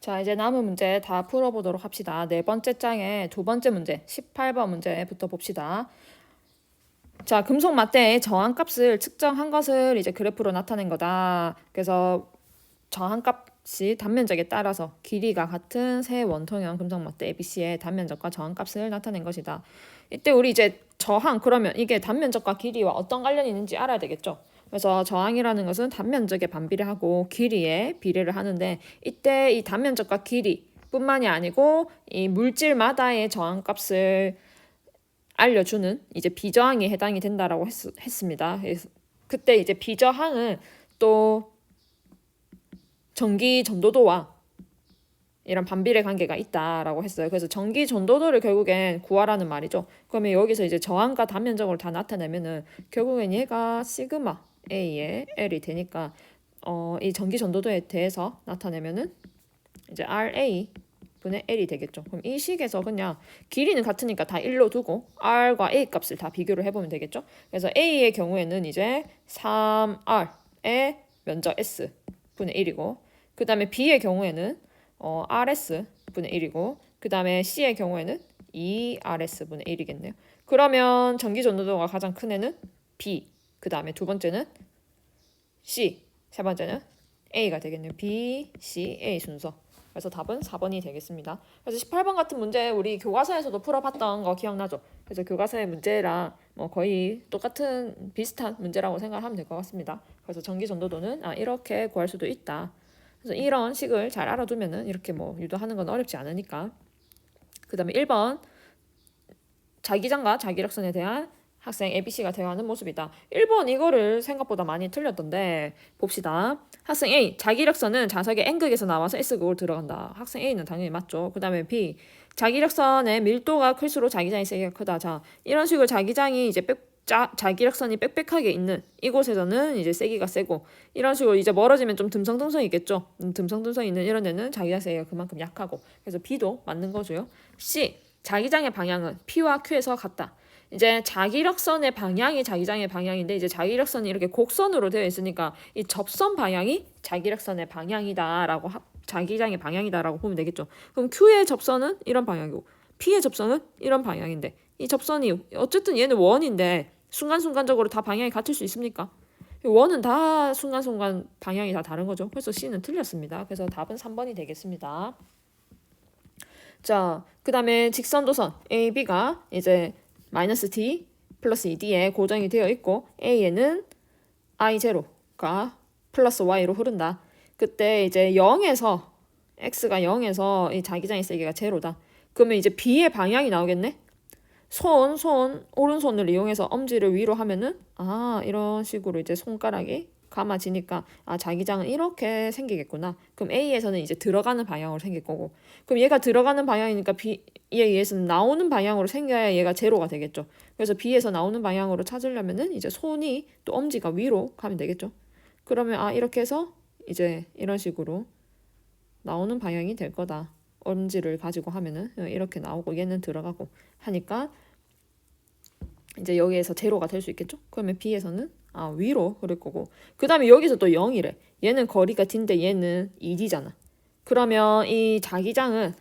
자, 이제 남은 문제 다 풀어보도록 합시다. 네 번째 장의 두 번째 문제, 18번 문제부터 봅시다. 자, 금속 맞대의 저항값을 측정한 것을 이제 그래프로 나타낸 거다. 그래서 저항값이 단면적에 따라서 길이가 같은 세 원통형 금속 맞대 ABC의 단면적과 저항값을 나타낸 것이다. 이때 우리 이제 저항, 그러면 이게 단면적과 길이와 어떤 관련이 있는지 알아야 되겠죠. 그래서 저항이라는 것은 단면적에 반비례하고 길이에 비례를 하는데, 이때 이 단면적과 길이 뿐만이 아니고 이 물질마다의 저항값을 알려주는 이제 비저항에 해당이 된다라고 했습니다. 그때 이제 비저항은 또 전기 전도도와 이런 반비례 관계가 있다라고 했어요. 그래서 전기 전도도를 결국엔 구하라는 말이죠. 그러면 여기서 이제 저항과 단면적으로 다 나타내면은 결국엔 얘가 시그마 A의 L이 되니까 이 전기 전도도에 대해서 나타내면은 이제 RA 분의 L이 되겠죠. 그럼 이 식에서 그냥 길이는 같으니까 다 1로 두고 R과 A 값을 다 비교를 해보면 되겠죠. 그래서 A의 경우에는 이제 3R의 면적 S 분의 1이고, 그 다음에 B의 경우에는 RS 분의 1이고, 그 다음에 C의 경우에는 2RS 분의 1이겠네요. 그러면 전기 전도도가 가장 큰 애는 B, 그 다음에 두 번째는 C, 세 번째는 A가 되겠네요. B, C, A 순서. 그래서 답은 4번이 되겠습니다. 그래서 18번 같은 문제 우리 교과서에서도 풀어봤던 거 기억나죠? 그래서 교과서의 문제랑 뭐 거의 똑같은 비슷한 문제라고 생각하면 될 것 같습니다. 그래서 전기 전도도는 이렇게 구할 수도 있다. 그래서 이런 식을 잘 알아두면은 이렇게 뭐 유도하는 건 어렵지 않으니까. 그 다음에 1번 자기장과 자기력선에 대한 학생 ABC가 대화하는 모습이다. 1번 이거를 생각보다 많이 틀렸던데 봅시다. 학생 A, 자기력선은 자석의 N극에서 나와서 S극으로 들어간다. 학생 A는 당연히 맞죠. 그 다음에 B, 자기력선의 밀도가 클수록 자기장이 세기가 크다. 자, 이런 식으로 자기장이 이제 자기력선이 빽빽하게 있는 이곳에서는 이제 세기가 세고, 이런 식으로 이제 멀어지면 좀 듬성듬성이 있겠죠. 듬성듬성이 있는 이런 데는 자기장 세기가 그만큼 약하고. 그래서 B도 맞는 거고요. C, 자기장의 방향은 P와 Q에서 같다. 이제 자기력선의 방향이 자기장의 방향인데, 이제 자기력선이 이렇게 곡선으로 되어 있으니까 이 접선 방향이 자기력선의 방향이다라고 자기장의 방향이다라고 보면 되겠죠. 그럼 Q의 접선은 이런 방향이고 P의 접선은 이런 방향인데, 이 접선이 어쨌든 얘는 원인데 순간순간적으로 다 방향이 같을 수 있습니까? 원은 다 순간순간 방향이 다 다른 거죠. 그래서 C는 틀렸습니다. 그래서 답은 3번이 되겠습니다. 자, 그 다음에 직선도선 AB가 이제 마이너스 D 플러스 2D에 고정이 되어 있고, A에는 I0가 플러스 Y로 흐른다. 그때 이제 0에서 X가 0에서 이 자기장의 세기가 제로다. 그러면 이제 B의 방향이 나오겠네? 오른손을 이용해서 엄지를 위로 하면은 이런 식으로 이제 손가락이 감아지니까 자기장은 이렇게 생기겠구나. 그럼 A에서는 이제 들어가는 방향으로 생길 거고, 그럼 얘가 들어가는 방향이니까 B에 의해서는 나오는 방향으로 생겨야 얘가 제로가 되겠죠. 그래서 B에서 나오는 방향으로 찾으려면은 이제 손이 또 엄지가 위로 가면 되겠죠. 그러면 이렇게 해서 이제 이런 식으로 나오는 방향이 될 거다. 엄지를 가지고 하면은 이렇게 나오고 얘는 들어가고 하니까 이제 여기에서 제로가 될 수 있겠죠. 그러면 B에서는 위로 흐를 거고, 그 다음에 여기서 또 0이래. 얘는 거리가 D인데 얘는 2D잖아. 그러면 이 자기장은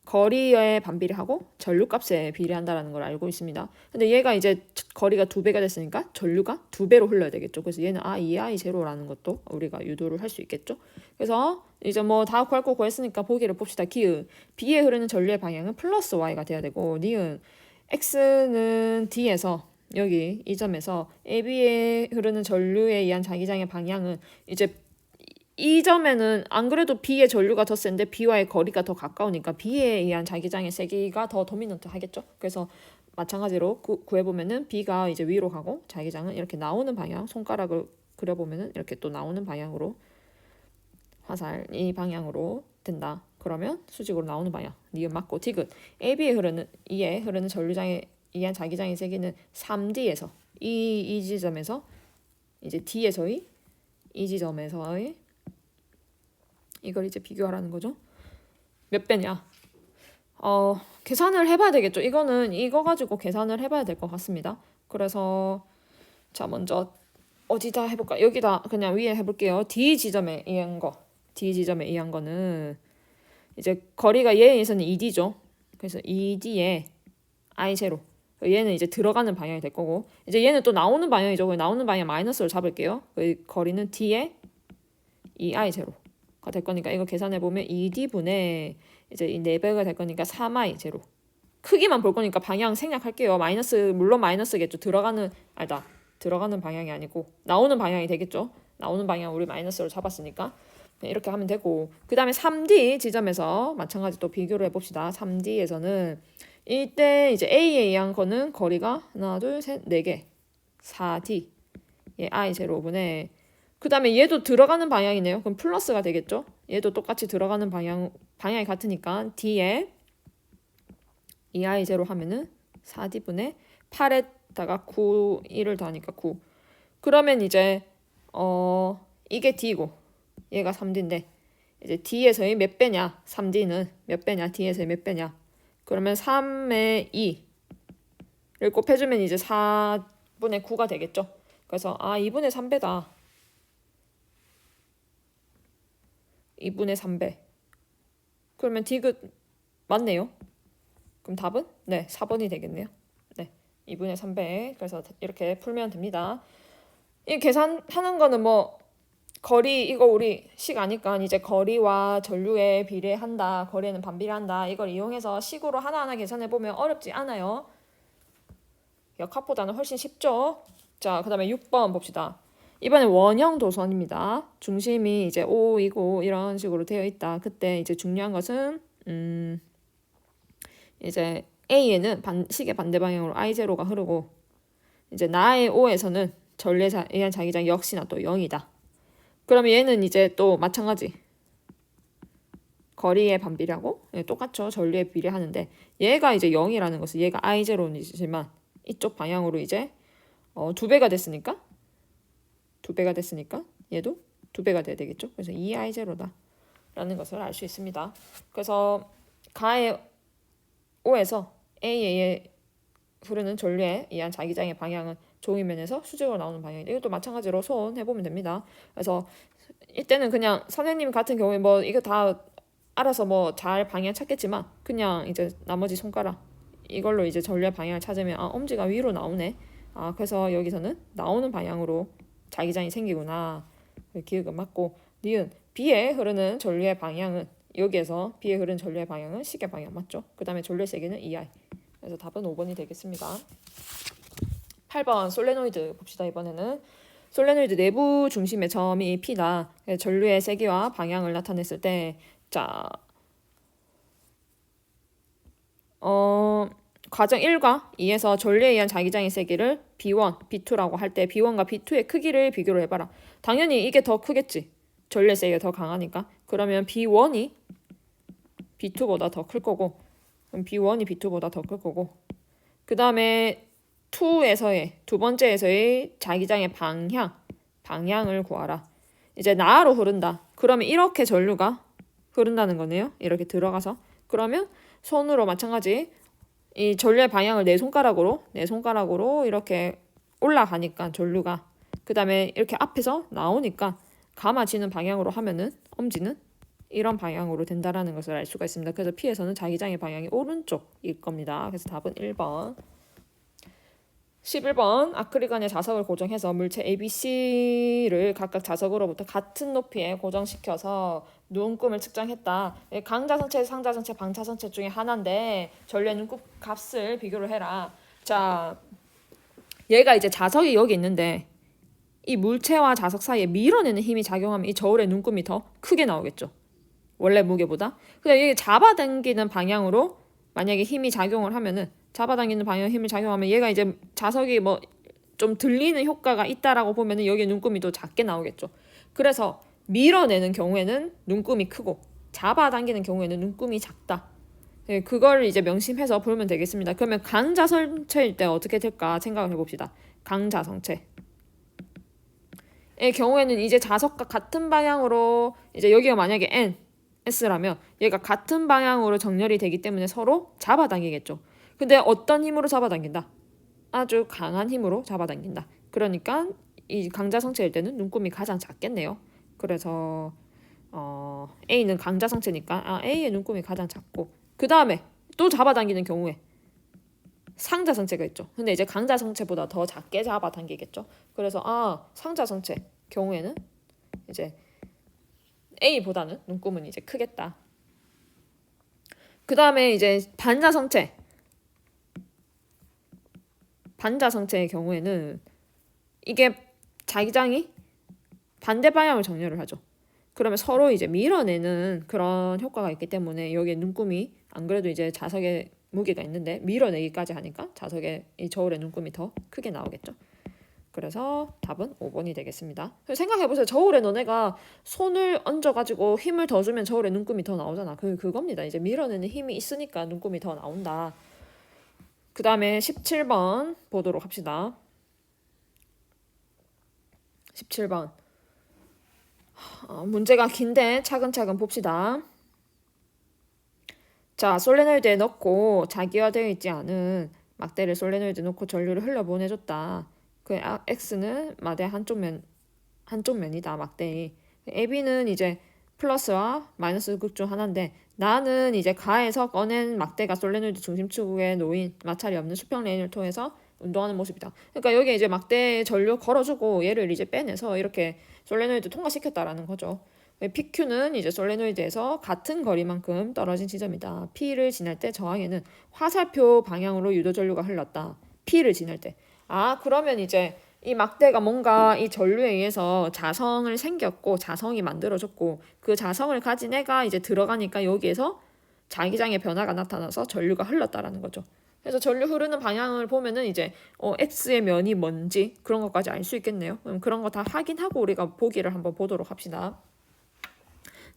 거리에 반비례하고 전류값에 비례한다라는 걸 알고 있습니다. 근데 얘가 이제 거리가 2배가 됐으니까 전류가 2배로 흘러야 되겠죠. 그래서 얘는 I0라는 것도 우리가 유도를 할 수 있겠죠. 그래서 이제 뭐 다 구할 거 구했으니까 보기를 봅시다. 기은 B에 흐르는 전류의 방향은 플러스 Y가 돼야 되고, 니은 X는 D에서 여기 이 점에서 AB에 흐르는 전류에 의한 자기장의 방향은 이제 이 점에는 안 그래도 B의 전류가 더 센데 B와의 거리가 더 가까우니까 B에 의한 자기장의 세기가 더 도미넌트 하겠죠. 그래서 마찬가지로 구해보면은 B가 이제 위로 가고 자기장은 이렇게 나오는 방향, 손가락을 그려보면은 이렇게 또 나오는 방향으로 화살 이 방향으로 된다. 그러면 수직으로 나오는 방향 니은 맞고, 디귿 AB에 흐르는 E에 흐르는 전류장에 의한 자기장의 세기는 3D에서 이 지점에서 이제 D에서의 이 지점에서의 이걸 이제 비교하라는 거죠. 몇 배냐? 계산을 해봐야 되겠죠. 이거는 이거 가지고 계산을 해봐야 될 것 같습니다. 그래서 자, 먼저 어디다 해볼까? 여기다 그냥 위에 해볼게요. D 지점에 이은 거. D 지점에 의한 거는 이제 거리가 얘에서는 2D죠. 그래서 2D에 I0. 얘는 이제 들어가는 방향이 될 거고 이제 얘는 또 나오는 방향이죠. 나오는 방향 마이너스로 잡을게요. 거리는 D에 2I0가 될 거니까 이거 계산해 보면 2D분의 이제 이 4배가 될 거니까 3I0. 크기만 볼 거니까 방향 생략할게요. 마이너스 물론 마이너스겠죠. 들어가는 방향이 아니고 나오는 방향이 되겠죠. 나오는 방향 우리 마이너스로 잡았으니까 이렇게 하면 되고 그 다음에 3D 지점에서 마찬가지 또 비교를 해봅시다. 3D에서는 이때 이제 A에 의한 거는 거리가 하나 둘셋 4개 4D 예, I0분의 그 다음에 얘도 들어가는 방향이네요. 그럼 플러스가 되겠죠. 얘도 똑같이 들어가는 방향이 같으니까 D에 2I0 하면은 4D분의 8에다가 9, 1을 더하니까 9. 그러면 이제 이게 D고 얘가 3D인데 이제 D에서의 몇 배냐? 3D는 몇 배냐? D에서의 몇 배냐? 그러면 3의 2를 곱해주면 이제 4분의 9가 되겠죠. 그래서 2분의 3배다. 2분의 3배. 그러면 D그 맞네요. 그럼 답은? 네, 4번이 되겠네요. 네, 2분의 3배. 그래서 이렇게 풀면 됩니다. 이 계산하는 거는 뭐 거리 이거 우리 식 아니까 이제 거리와 전류에 비례한다. 거리에는 반비례한다. 이걸 이용해서 식으로 하나하나 계산해 보면 어렵지 않아요. 역학보다는 훨씬 쉽죠. 자, 그다음에 6번 봅시다. 이번엔 원형 도선입니다. 중심이 이제 O이고 이런 식으로 되어 있다. 그때 이제 중요한 것은 이제 A에는 식의 반대 방향으로 I0가 흐르고 이제 나의 O에서는 전류에 의한 자기장 역시나 또 0이다. 그러면 얘는 이제 또 마찬가지 거리에 반비례하고 똑같죠. 전류에 비례하는데 얘가 이제 0이라는 것은 얘가 I0이지만 이쪽 방향으로 이제 2배가 됐으니까 얘도 2배가 돼야 되겠죠. 그래서 2I0다 라는 것을 알 수 있습니다. 그래서 가의 O에서 A에 흐르는 전류에 의한 자기장의 방향은 종이면에서 수직으로 나오는 방향인데 이것도 마찬가지로 손 해보면 됩니다. 그래서 이때는 그냥 선생님 같은 경우에 뭐 이거 다 알아서 뭐 잘 방향 찾겠지만 그냥 이제 나머지 손가락 이걸로 이제 전류의 방향을 찾으면 엄지가 위로 나오네. 그래서 여기서는 나오는 방향으로 자기장이 생기구나. 기억은 맞고 니은 B에 흐르는 전류의 방향은 여기에서 B에 흐르는 전류의 방향은 식의 방향 맞죠? 그 다음에 전류의 세기는 EI. 그래서 답은 5번이 되겠습니다. 8번 솔레노이드 봅시다. 이번에는 솔레노이드 내부 중심의 점이 P다. 전류의 세기와 방향을 나타냈을 때 자, 과정 1과 2에서 전류에 의한 자기장의 세기를 B1, B2라고 할 때 B1과 B2의 크기를 비교를 해봐라. 당연히 이게 더 크겠지. 전류의 세기가 더 강하니까. 그러면 B1이 B2보다 더 클 거고 그럼 B1이 B2보다 더 클 거고 그 다음에 2에서의 두 번째에서의 자기장의 방향을 구하라. 이제 나로 흐른다. 그러면 이렇게 전류가 흐른다는 거네요. 이렇게 들어가서 그러면 손으로 마찬가지 이 전류의 방향을 내 손가락으로 이렇게 올라가니까 전류가 그 다음에 이렇게 앞에서 나오니까 감아지는 방향으로 하면은 엄지는 이런 방향으로 된다라는 것을 알 수가 있습니다. 그래서 P에서는 자기장의 방향이 오른쪽일 겁니다. 그래서 답은 1번. 11번 아크릴관의 자석을 고정해서 물체 ABC를 각각 자석으로부터 같은 높이에 고정시켜서 눈금을 측정했다. 강자선체, 상자선체, 방차선체 중에 하나인데 전류의 눈금 값을 비교를 해라. 자, 얘가 이제 자석이 여기 있는데 이 물체와 자석 사이에 밀어내는 힘이 작용하면 이 저울의 눈금이 더 크게 나오겠죠. 원래 무게보다. 그래서 이게 잡아당기는 방향으로 만약에 힘이 작용을 하면은 잡아당기는 방향 힘을 작용하면 얘가 이제 자석이 뭐 좀 들리는 효과가 있다라고 보면은 여기 눈금이 또 작게 나오겠죠. 그래서 밀어내는 경우에는 눈금이 크고 잡아당기는 경우에는 눈금이 작다. 네, 그걸 이제 명심해서 보면 되겠습니다. 그러면 강자성체일 때 어떻게 될까 생각을 해봅시다. 강자성체의 경우에는 이제 자석과 같은 방향으로 이제 여기가 만약에 N, S라면 얘가 같은 방향으로 정렬이 되기 때문에 서로 잡아당기겠죠. 근데 어떤 힘으로 잡아당긴다? 아주 강한 힘으로 잡아당긴다. 그러니까 이 강자성체일 때는 눈금이 가장 작겠네요. 그래서 A는 강자성체니까 A의 눈금이 가장 작고 그 다음에 또 잡아당기는 경우에 상자성체가 있죠. 근데 이제 강자성체보다 더 작게 잡아당기겠죠. 그래서 상자성체 경우에는 이제 A보다는 눈금은 이제 크겠다. 그 다음에 이제 반자성체의 경우에는 이게 자기장이 반대 방향을 정렬을 하죠. 그러면 서로 이제 밀어내는 그런 효과가 있기 때문에 여기에 눈금이 안 그래도 이제 자석에 무게가 있는데 밀어내기까지 하니까 자석에 이 저울의 눈금이 더 크게 나오겠죠. 그래서 답은 5번이 되겠습니다. 생각해보세요. 저울에 너네가 손을 얹어가지고 힘을 더 주면 저울에 눈금이 더 나오잖아. 그겁니다. 이제 밀어내는 힘이 있으니까 눈금이 더 나온다. 그 다음에 17번 보도록 합시다. 17번 문제가 긴데 차근차근 봅시다. 자, 솔레노이드에 넣고 자기화되어 있지 않은 막대를 솔레노이드에 넣고 전류를 흘려보내줬다. 그 X는 마대 한쪽 면이다. 막대의. AB는 이제 플러스와 마이너스 극 중 하나인데 나는 이제 가에서 꺼낸 막대가 솔레노이드 중심축에 놓인 마찰이 없는 수평 레인을 통해서 운동하는 모습이다. 그러니까 여기 이제 막대에 전류 걸어주고 얘를 이제 빼내서 이렇게 솔레노이드 통과시켰다라는 거죠. PQ는 이제 솔레노이드에서 같은 거리만큼 떨어진 지점이다. P를 지날 때 저항에는 화살표 방향으로 유도 전류가 흘렀다. P를 지날 때. 그러면 이제 이 막대가 뭔가 이 전류에 의해서 자성을 생겼고 자성이 만들어졌고 그 자성을 가진 애가 이제 들어가니까 여기에서 자기장의 변화가 나타나서 전류가 흘렀다라는 거죠. 그래서 전류 흐르는 방향을 보면은 이제 X의 면이 뭔지 그런 것까지 알 수 있겠네요. 그럼 그런 거 다 확인하고 우리가 보기를 한번 보도록 합시다.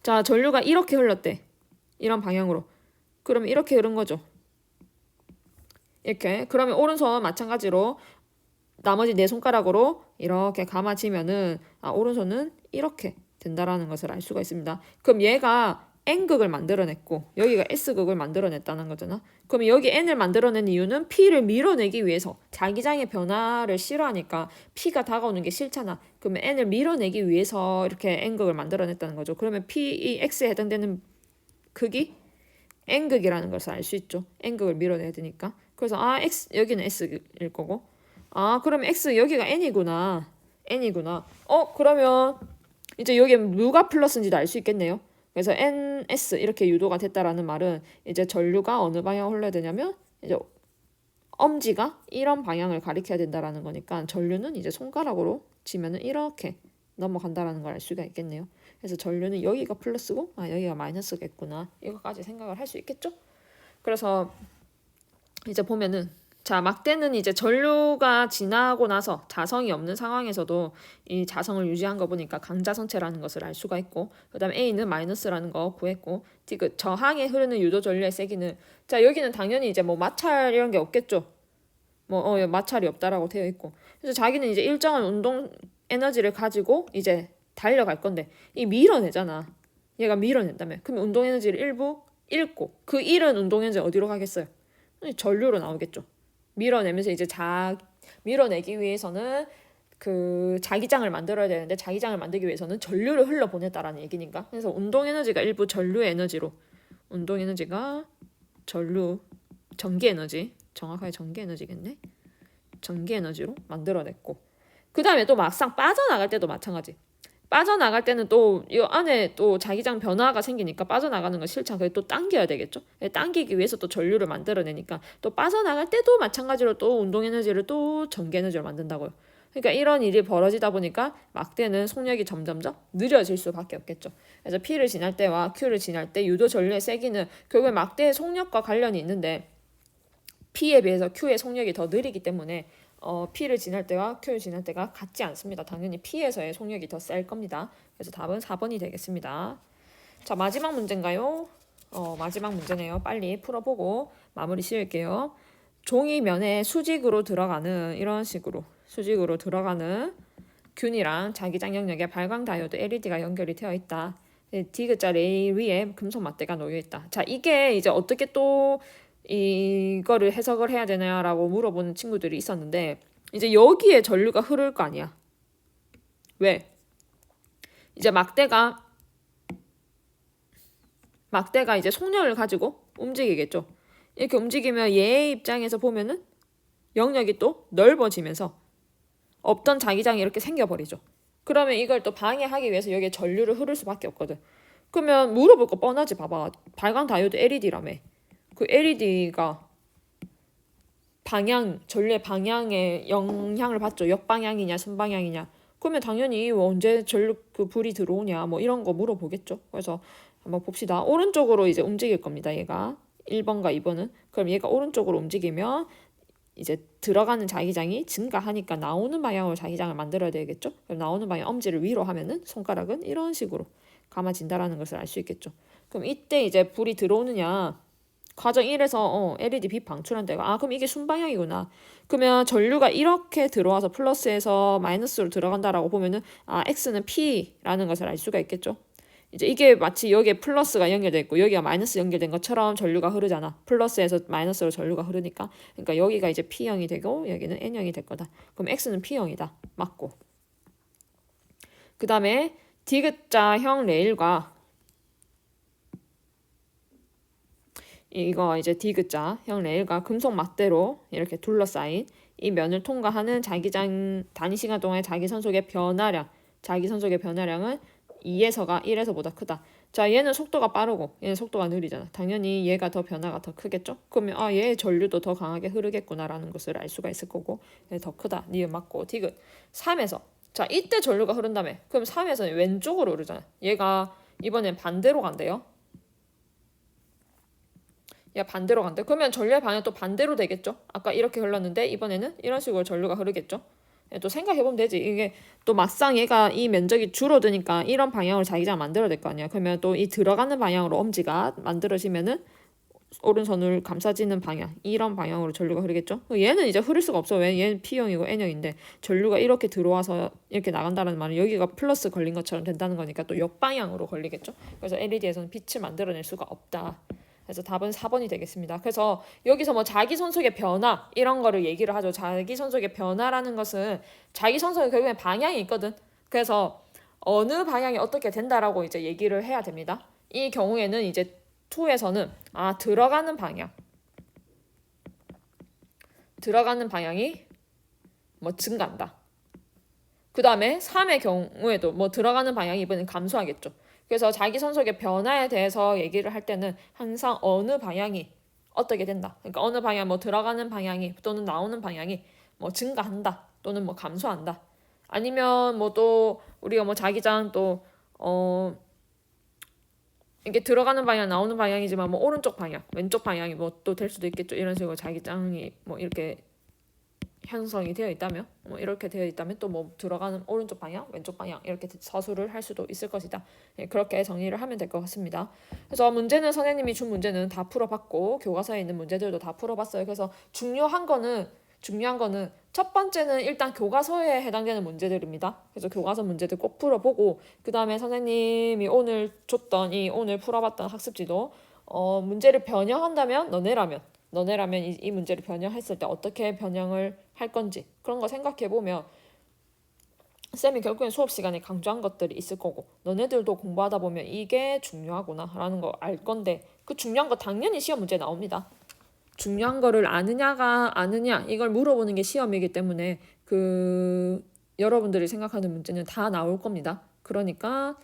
자, 전류가 이렇게 흘렀대. 이런 방향으로. 그러면 이렇게 흐른 거죠. 이렇게. 그러면 오른손 마찬가지로 나머지 네 손가락으로 이렇게 감아지면은 오른손은 이렇게 된다라는 것을 알 수가 있습니다. 그럼 얘가 N극을 만들어냈고 여기가 S극을 만들어냈다는 거잖아. 그럼 여기 N을 만들어낸 이유는 P를 밀어내기 위해서 자기장의 변화를 싫어하니까 P가 다가오는 게 싫잖아. 그러면 N을 밀어내기 위해서 이렇게 N극을 만들어냈다는 거죠. 그러면 이 X에 해당되는 극이 N극이라는 것을 알 수 있죠. N극을 밀어내야 되니까. 그래서 X 여기는 S일 거고 그러면 X 여기가 N이구나. 그러면 이제 여기에 누가 플러스인지도 알 수 있겠네요. 그래서 NS 이렇게 유도가 됐다라는 말은 이제 전류가 어느 방향으로 흘러야 되냐면 이제 엄지가 이런 방향을 가리켜야 된다라는 거니까 전류는 이제 손가락으로 치면은 이렇게 넘어간다라는 걸 알 수가 있겠네요. 그래서 전류는 여기가 플러스고 여기가 마이너스겠구나. 이거까지 생각을 할 수 있겠죠? 그래서 이제 보면은 자, 막대는 이제 전류가 지나고 나서 자성이 없는 상황에서도 이 자성을 유지한 거 보니까 강자성체라는 것을 알 수가 있고 그 다음에 A는 마이너스라는 거 구했고 그 저항에 흐르는 유도 전류의 세기는 자, 여기는 당연히 이제 뭐 마찰 이런 게 없겠죠. 마찰이 없다라고 되어 있고 그래서 자기는 이제 일정한 운동 에너지를 가지고 이제 달려갈 건데 이 밀어내잖아. 얘가 밀어낸다며. 그러면 운동 에너지를 일부 잃고 그 잃은 운동 에너지 어디로 가겠어요? 전류로 나오겠죠. 밀어내면서 이제 밀어내기 위해서는 그 자기장을 만들어야 되는데 자기장을 만들기 위해서는 전류를 흘려보냈다라는 얘기니까. 그래서 운동 에너지가 일부 전류 에너지로 운동 에너지가 전기 에너지 정확하게 전기 에너지겠네. 전기 에너지로 만들어냈고 그 다음에 또 막상 빠져나갈 때도 마찬가지. 빠져나갈 때는 또 이 안에 또 자기장 변화가 생기니까 빠져나가는 건 싫잖아. 그래서 또 당겨야 되겠죠. 당기기 위해서 또 전류를 만들어내니까 또 빠져나갈 때도 마찬가지로 또 운동 에너지를 또 전기 에너지로 만든다고요. 그러니까 이런 일이 벌어지다 보니까 막대는 속력이 점점점 느려질 수밖에 없겠죠. 그래서 P를 지날 때와 Q를 지날 때 유도 전류의 세기는 결국에 막대의 속력과 관련이 있는데 P에 비해서 Q의 속력이 더 느리기 때문에 P를 지날 때와 Q를 지날 때가 같지 않습니다. 당연히 P에서의 속력이 더 셀 겁니다. 그래서 답은 4번이 되겠습니다. 자, 마지막 문제인가요? 마지막 문제네요. 빨리 풀어보고 마무리 지을게요. 종이 면에 수직으로 들어가는 이런 식으로 수직으로 들어가는 균이랑 자기장 영역에 발광 다이오드 LED가 연결이 되어 있다. 디귿자 레일 위에 금속 맞대가 놓여 있다. 자, 이게 이제 어떻게 또 이거를 해석을 해야 되냐라고 물어보는 친구들이 있었는데 이제 여기에 전류가 흐를 거 아니야. 왜? 이제 막대가 막대가 이제 속력을 가지고 움직이겠죠. 이렇게 움직이면 얘의 입장에서 보면은 영역이 또 넓어지면서 없던 자기장이 이렇게 생겨버리죠. 그러면 이걸 또 방해하기 위해서 여기에 전류를 흐를 수밖에 없거든. 그러면 물어볼 거 뻔하지. 봐봐. 발광 다이오드 LED라며. 그 LED가 전류의 방향에 영향을 받죠. 역방향이냐 순방향이냐. 그러면 당연히 언제 전류 그 불이 들어오냐 뭐 이런 거 물어보겠죠. 그래서 한번 봅시다. 오른쪽으로 이제 움직일 겁니다. 얘가 1번과 2번은. 그럼 얘가 오른쪽으로 움직이면 이제 들어가는 자기장이 증가하니까 나오는 방향으로 자기장을 만들어야 되겠죠. 그럼 나오는 방향 엄지를 위로 하면은 손가락은 이런 식으로 감아진다라는 것을 알 수 있겠죠. 그럼 이때 이제 불이 들어오느냐 과정 1에서 LED 빛 방출한 데가 그럼 이게 순방향이구나. 그러면 전류가 이렇게 들어와서 플러스에서 마이너스로 들어간다라고 보면은 X는 P라는 것을 알 수가 있겠죠. 이제 이게 마치 여기에 플러스가 연결돼 있고 여기가 마이너스 연결된 것처럼 전류가 흐르잖아. 플러스에서 마이너스로 전류가 흐르니까. 그러니까 여기가 이제 P형이 되고 여기는 N형이 될 거다. 그럼 X는 P형이다. 맞고. 그 다음에 디귿자형 레일과 이거 이제 디귿자형 레일과 금속 막대로 이렇게 둘러싸인 이 면을 통과하는 자기장 단위 시간 동안의 자기선속의 변화량은 2에서가 1에서보다 크다. 자, 얘는 속도가 빠르고 얘는 속도가 느리잖아. 당연히 얘가 더 변화가 더 크겠죠? 그러면 얘의 전류도 더 강하게 흐르겠구나라는 것을 알 수가 있을 거고 더 크다. 니은 맞고 디귿. 3에서 자, 이때 전류가 흐른다며. 그럼 3에서는 왼쪽으로 흐르잖아. 얘가 이번엔 반대로 간대요. 반대로 간대. 그러면 전류의 방향 또 반대로 되겠죠? 아까 이렇게 흘렀는데 이번에는 이런 식으로 전류가 흐르겠죠? 또 생각해보면 되지. 이게 또 막상 얘가 이 면적이 줄어드니까 이런 방향으로 자기장 만들어야 될 거 아니야. 그러면 또 이 들어가는 방향으로 엄지가 만들어지면은 오른손을 감싸지는 방향, 이런 방향으로 전류가 흐르겠죠. 얘는 이제 흐를 수가 없어. 왜? 얘는 P형이고 N형인데 전류가 이렇게 들어와서 이렇게 나간다는 말은 여기가 플러스 걸린 것처럼 된다는 거니까 또 역방향으로 걸리겠죠. 그래서 LED에서는 빛을 만들어낼 수가 없다. 그래서 답은 4번이 되겠습니다. 그래서 여기서 뭐 자기선속의 변화 이런 거를 얘기를 하죠. 자기선속의 변화라는 것은 자기선속의 결국엔 방향이 있거든. 그래서 어느 방향이 어떻게 된다라고 이제 얘기를 해야 됩니다. 이 경우에는 이제 2에서는 들어가는 방향이 뭐 증가한다. 그 다음에 3의 경우에도 뭐 들어가는 방향이 이번엔 감소하겠죠. 그래서 자기선속의 변화에 대해서 얘기를 할 때는 항상 어느 방향이 어떻게 된다. 그러니까 어느 방향 뭐 들어가는 방향이 또는 나오는 방향이 뭐 증가한다 또는 뭐 감소한다. 아니면 뭐 또 우리가 뭐 자기장 또 이게 들어가는 방향 나오는 방향이지만 뭐 오른쪽 방향 왼쪽 방향이 뭐 또 될 수도 있겠죠. 이런 식으로 자기장이 뭐 이렇게 형성이 되어 있다면 뭐 이렇게 되어 있다면 또 뭐 들어가는 오른쪽 방향 왼쪽 방향 이렇게 서술을 할 수도 있을 것이다. 그렇게 정리를 하면 될 것 같습니다. 그래서 문제는 선생님이 준 문제는 다 풀어봤고 교과서에 있는 문제들도 다 풀어봤어요. 그래서 중요한 거는 첫 번째는 일단 교과서에 해당되는 문제들입니다. 그래서 교과서 문제들 꼭 풀어보고 그 다음에 선생님이 오늘 줬던 오늘 풀어봤던 학습지도 문제를 변형한다면 너네라면 이 문제를 변형했을 때 어떻게 변형을 할 건지 그런 거 생각해보면 쌤이 결국엔 수업 시간에 강조한 것들이 있을 거고 너네들도 공부하다 보면 이게 중요하구나 라는 거 알 건데 그 중요한 거 당연히 시험 문제 나옵니다. 중요한 거를 아느냐 이걸 물어보는 게 시험이기 때문에 여러분들이 생각하는 문제는 다 나올 겁니다. 그러니까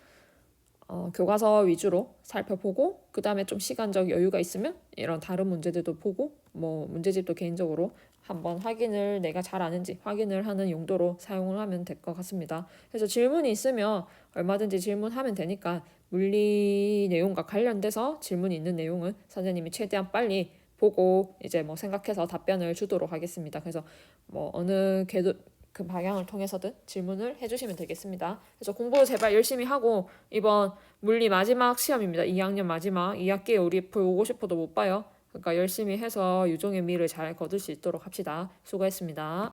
교과서 위주로 살펴보고 그 다음에 좀 시간적 여유가 있으면 이런 다른 문제들도 보고 뭐 문제집도 개인적으로 한번 확인을 내가 잘 아는지 확인을 하는 용도로 사용을 하면 될 것 같습니다. 그래서 질문이 있으면 얼마든지 질문하면 되니까 물리 내용과 관련돼서 질문이 있는 내용은 선생님이 최대한 빨리 보고 이제 뭐 생각해서 답변을 주도록 하겠습니다. 그래서 뭐 어느 그 방향을 통해서든 질문을 해주시면 되겠습니다. 그래서 공부 제발 열심히 하고 이번 물리 마지막 시험입니다. 2학년 마지막 2학기에 우리 보고 싶어도 못 봐요. 그러니까 열심히 해서 유종의 미를 잘 거둘 수 있도록 합시다. 수고했습니다.